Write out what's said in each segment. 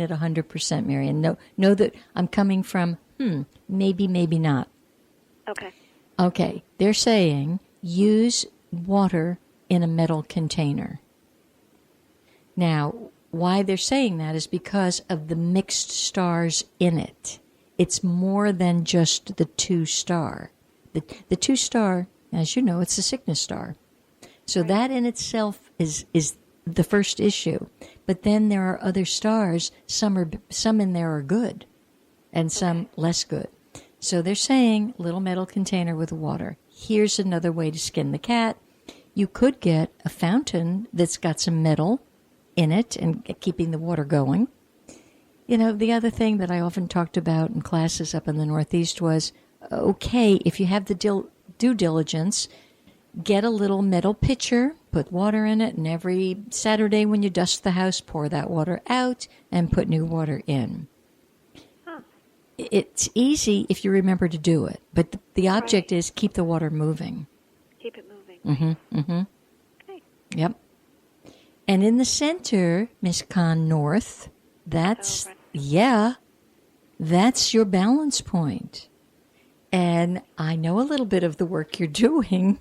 it 100%, Marian. Know that I'm coming from, maybe, maybe not. Okay. Okay. They're saying use water in a metal container. Now, why they're saying that is because of the mixed stars in it. It's more than just the 2-star. The 2-star, as you know, it's a sickness star. So that in itself is the first issue. But then there are other stars. Some in there are good, and some less good. So they're saying little metal container with water. Here's another way to skin the cat. You could get a fountain that's got some metal in it and keeping the water going. You know, the other thing that I often talked about in classes up in the Northeast was, okay, if you have the due diligence, get a little metal pitcher, put water in it, and every Saturday when you dust the house, pour that water out and put new water in. It's easy if you remember to do it, but the object is keep the water moving. Keep it moving. Okay. Yep. And in the center, Miss Khan North, that's your balance point. And I know a little bit of the work you're doing.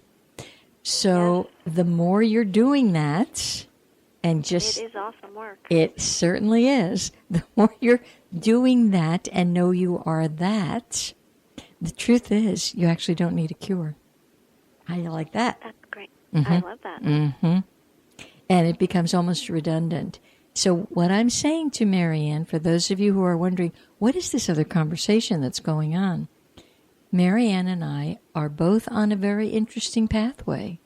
So the more you're doing that, and just... It is awesome work. It certainly is. The more you're doing that and know you are that, the truth is you actually don't need a cure. How do you like that? That's great. I love that. And it becomes almost redundant. So what I'm saying to Marianne, for those of you who are wondering, what is this other conversation that's going on? Marianne and I are both on a very interesting pathway,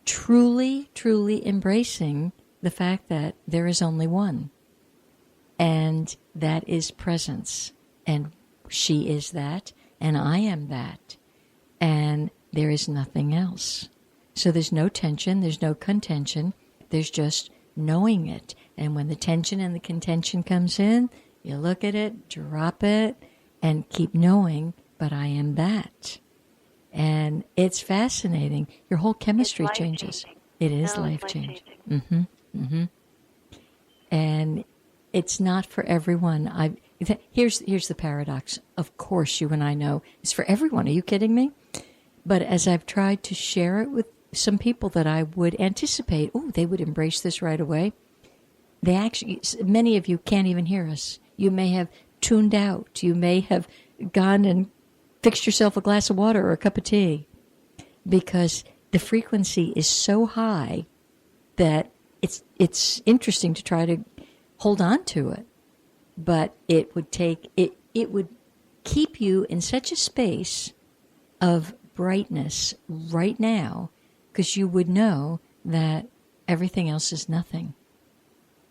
truly, truly embracing the fact that there is only one, and that is presence, and she is that, and I am that, and there is nothing else. So there's no tension, there's no contention, there's just knowing it. And when the tension and the contention comes in, you look at it, drop it, and keep knowing, but I am that. And it's fascinating. Your whole chemistry changes. It is life-changing. And it's not for everyone. Here's the paradox. Of course, you and I know it's for everyone. Are you kidding me? But as I've tried to share it with some people that I would anticipate, they would embrace this right away. They actually, many of you can't even hear us. You may have tuned out. You may have gone and fixed yourself a glass of water or a cup of tea, because the frequency is so high that it's interesting to try to hold on to it. But it would keep you in such a space of brightness right now, because you would know that everything else is nothing.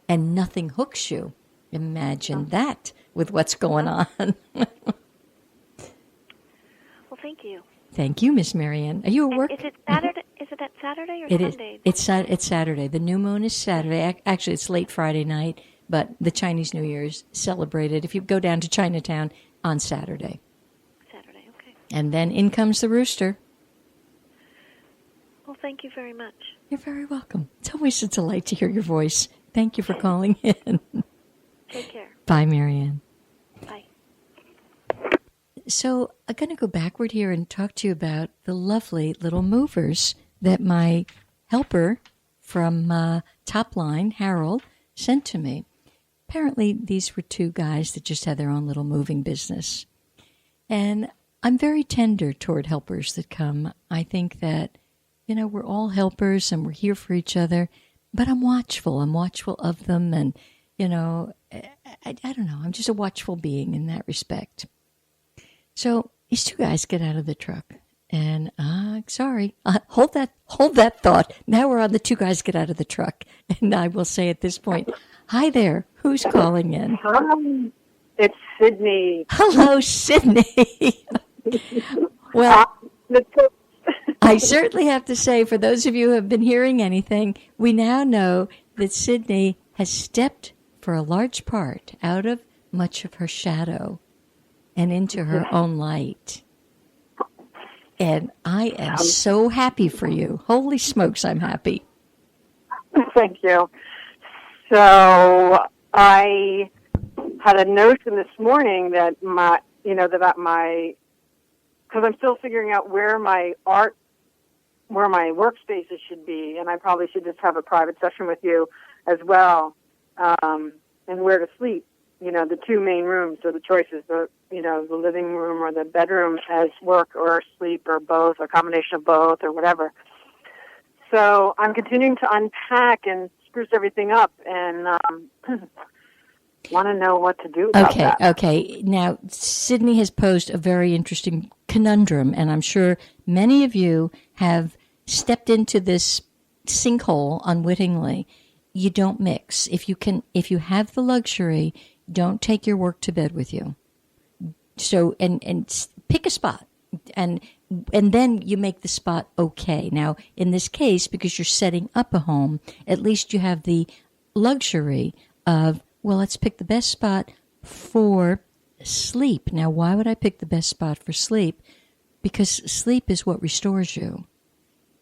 And nothing hooks you. Imagine that with what's going on. Well, thank you. Thank you, Miss Marianne. Are you at work? Is it Saturday? Is it at Saturday or Sunday? It's Saturday. The new moon is Saturday. Actually, it's late Friday night, but the Chinese New Year is celebrated if you go down to Chinatown on Saturday. Saturday, okay. And then in comes the rooster. Well, thank you very much. You're very welcome. It's always a delight to hear your voice. Thank you for calling in. Take care. Bye, Marianne. Bye. So I'm going to go backward here and talk to you about the lovely little movers that my helper from Top Line, Harold, sent to me. Apparently, these were two guys that just had their own little moving business. And I'm very tender toward helpers that come. I think that, we're all helpers and we're here for each other. But I'm watchful. I'm watchful of them. And, I don't know. I'm just a watchful being in that respect. So these two guys get out of the truck. And, sorry, hold that thought. Now we're on the two guys get out of the truck. And I will say at this point, hi there. Who's calling in? Hi, it's Sydney. Hello, Sydney. Well, I certainly have to say, for those of you who have been hearing anything, we now know that Sydney has stepped for a large part out of much of her shadow and into her own light. And I am so happy for you. Holy smokes, I'm happy. Thank you. So I had a notion this morning that because I'm still figuring out where my workspaces should be, and I probably should just have a private session with you as well, and where to sleep. The two main rooms, or the choices, the living room or the bedroom as work or sleep or both, or a combination of both or whatever. So I'm continuing to unpack and spruce everything up, and want to know what to do about that. Okay. Now, Sydney has posed a very interesting conundrum, and I'm sure many of you have stepped into this sinkhole unwittingly. You don't mix. If you have the luxury, don't take your work to bed with you. So, and pick a spot, and then you make the spot okay. Now, in this case, because you're setting up a home, at least you have the luxury of, well, let's pick the best spot for sleep. Now, why would I pick the best spot for sleep? Because sleep is what restores you.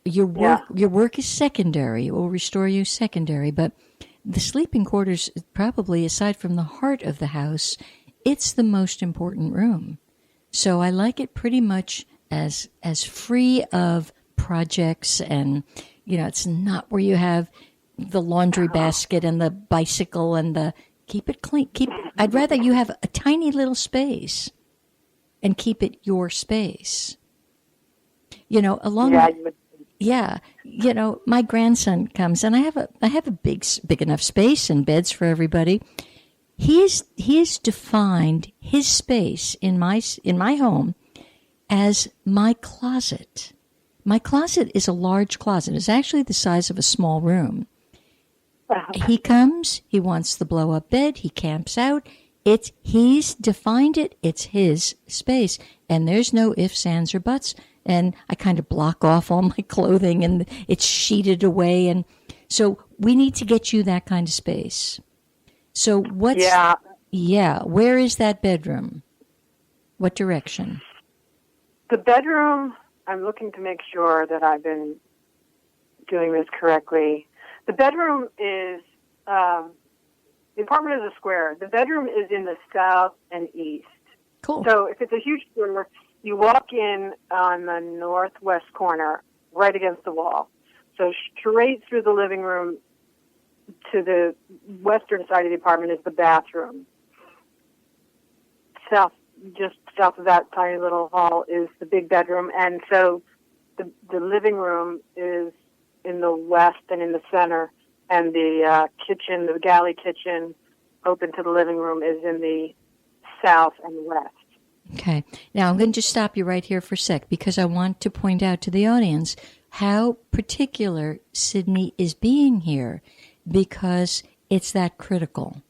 Your work is secondary. It will restore you secondary, but the sleeping quarters, probably aside from the heart of the house, it's the most important room. So I like it pretty much as free of projects, and it's not where you have the laundry basket and the bicycle and the keep it clean. I'd rather you have a tiny little space and keep it your space. My grandson comes, and I have a big enough space and beds for everybody. He has defined his space in my home as my closet. My closet is a large closet. It's actually the size of a small room. He comes, he wants the blow-up bed, he camps out. He's defined it, it's his space. And there's no ifs, ands, or buts. And I kind of block off all my clothing, and it's sheeted away. And so we need to get you that kind of space. So where is that bedroom? What direction? The bedroom, I'm looking to make sure that I've been doing this correctly. The bedroom is, the apartment is a square. The bedroom is in the south and east. Cool. So if it's a huge square, you walk in on the northwest corner, right against the wall. So straight through the living room to the western side of the apartment is the bathroom. Just south of that tiny little hall is the big bedroom. And so the living room is in the west and in the center, and the kitchen, the galley kitchen, open to the living room, is in the south and west. Okay. Now, I'm going to just stop you right here for a sec, because I want to point out to the audience how particular Sydney is being here, because it's that critical.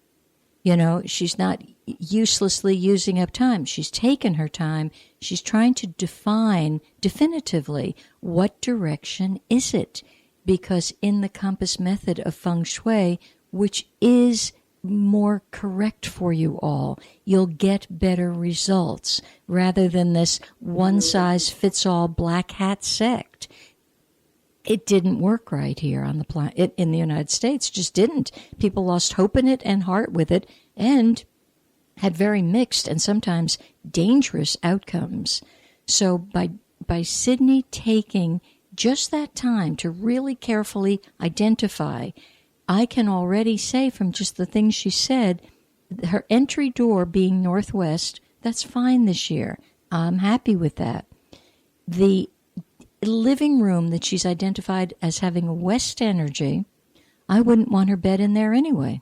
She's not uselessly using up time. She's taken her time. She's trying to define definitively what direction is it, because in the compass method of Feng Shui, which is more correct for you all, you'll get better results rather than this one-size-fits-all black hat sect. It didn't work right here on the planet. In the United States, just didn't. People lost hope in it and heart with it, and had very mixed and sometimes dangerous outcomes. So by Sydney taking just that time to really carefully identify, I can already say from just the things she said, her entry door being northwest, that's fine this year. I'm happy with that. The living room that she's identified as having a west energy, I wouldn't want her bed in there anyway.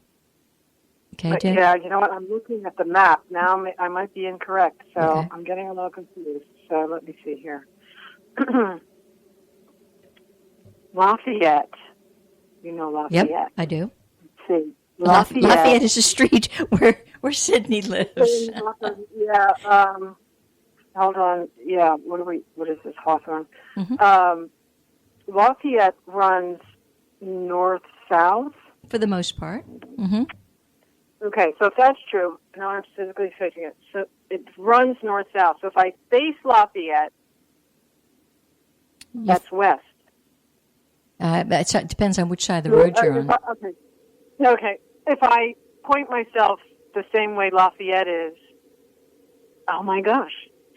Okay, but, Deb? yeah, you know what? I'm looking at the map. Now I might be incorrect, so okay. I'm getting a little confused. So let me see here. Lafayette. You know Lafayette. Yep, I do. Let's see. Lafayette is a street where Sydney lives. Yeah. Hold on. Yeah. What is this? Hawthorne. Mm-hmm. Lafayette runs north-south. For the most part. Mm-hmm. Okay, so if that's true, now I'm physically facing it. So it runs north-south. So if I face Lafayette, that's west. It depends on which side of the road you're on. Okay. If I point myself the same way Lafayette is. Oh my gosh!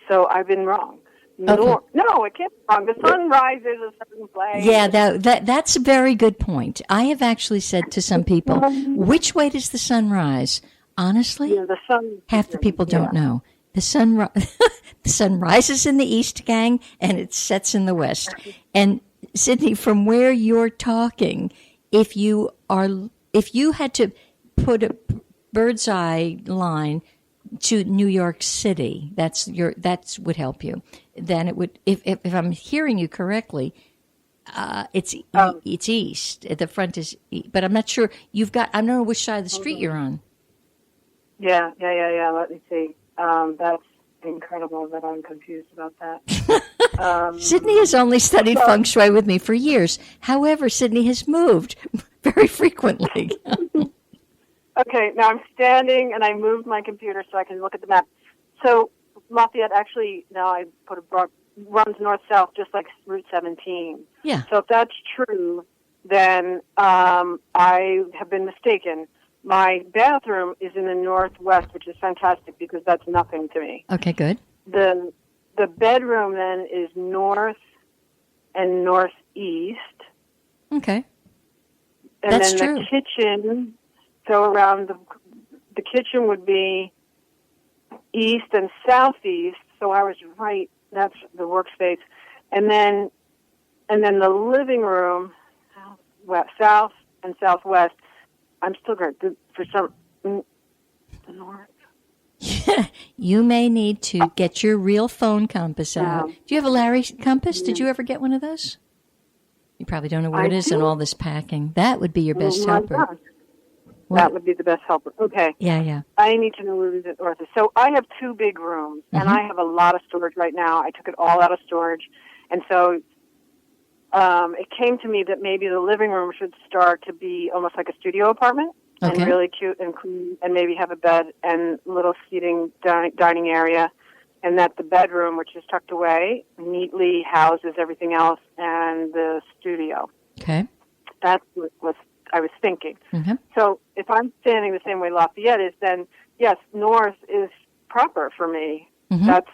So I've been wrong. No, it can't be wrong. The sun rises a certain place. Yeah, that's a very good point. I have actually said to some people, which way does the sun rise? Honestly, the sun. Half the people don't know. The sun, the sun rises in the east, gang, and it sets in the west. And Sydney, from where you're talking, if you had to put a bird's eye line to New York City, that would help you. Then it would, if I'm hearing you correctly, it's east. The front is, but I'm not sure. I don't know which side of the street you're on. Yeah. Let me see. That's incredible that I'm confused about that. Sydney has only studied Feng Shui with me for years. However, Sydney has moved very frequently. Okay, now I'm standing and I moved my computer so I can look at the map. So Lafayette actually, now I put runs north-south just like Route 17. Yeah. So if that's true, then I have been mistaken. My bathroom is in the northwest, which is fantastic because that's nothing to me. Okay, good. The bedroom then is north and northeast. Okay. And that's then true. The kitchen, so around the kitchen would be east and southeast. So I was right. That's the workspace. And then the living room, south and southwest. I'm still good for some the north. You may need to get your real phone compass out. Do you have a Larry compass? Did you ever get one of those? You probably don't know where it is in all this packing. That would be your best helper. That would be the best helper. Okay. Yeah. I need to know where the north is. So I have 2 big rooms, and I have a lot of storage right now. I took it all out of storage, and so it came to me that maybe the living room should start to be almost like a studio apartment, and really cute and clean, and maybe have a bed and little seating dining area, and that the bedroom, which is tucked away, neatly houses everything else and the studio. Okay. That's what I was thinking. Mm-hmm. So if I'm standing the same way Lafayette is, then yes, north is proper for me. Mm-hmm. That's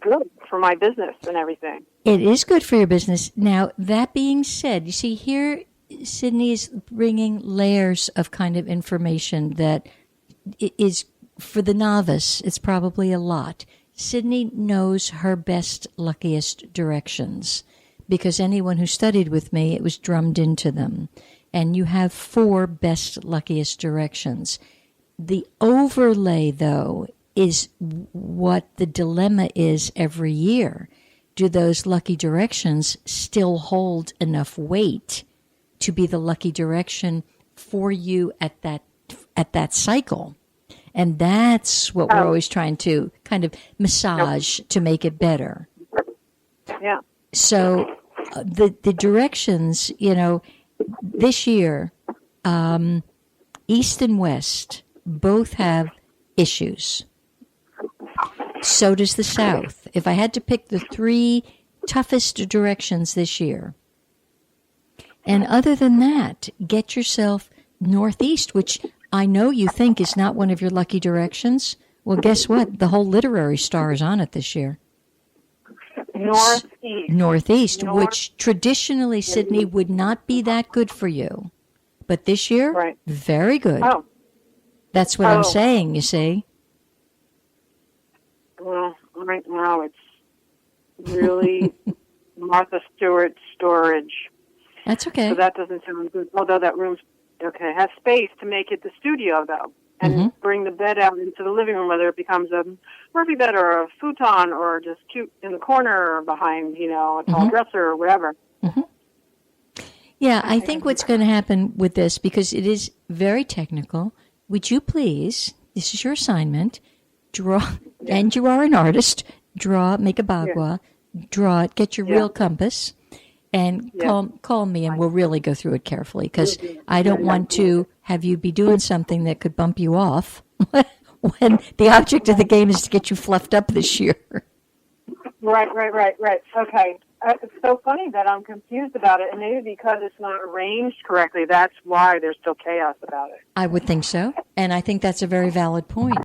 good for my business and everything. It is good for your business. Now, that being said, you see here, Sydney is bringing layers of kind of information that is, for the novice, it's probably a lot. Sydney knows her best, luckiest directions because anyone who studied with me, it was drummed into them. And you have 4 best, luckiest directions. The overlay, though, is what the dilemma is every year. Do those lucky directions still hold enough weight to be the lucky direction for you at that cycle? And that's what we're always trying to kind of massage to make it better. Yeah. So the directions, this year, East and West both have issues. So does the South. If I had to pick the 3 toughest directions this year, and other than that, get yourself Northeast, which I know you think is not one of your lucky directions. Well, guess what? The whole literary star is on it this year. Northeast, which traditionally, Sydney, would not be that good for you. But this year, very good. Oh. That's what I'm saying, you see. Well, right now it's really Martha Stewart storage. That's okay. So that doesn't sound good. Although that room's has space to make it the studio, though. And bring the bed out into the living room, whether it becomes a Murphy bed or a futon or just cute in the corner or behind, a tall dresser or whatever. Mm-hmm. Yeah, I think what's going to happen with this, because it is very technical, would you please, this is your assignment, draw, and you are an artist, make a bagua, draw it, get your real compass, and call me, and we'll really go through it carefully, because I don't want to have you be doing something that could bump you off when the object of the game is to get you fluffed up this year. Right. Okay. It's so funny that I'm confused about it, and maybe because it's not arranged correctly, that's why there's still chaos about it. I would think so, and I think that's a very valid point.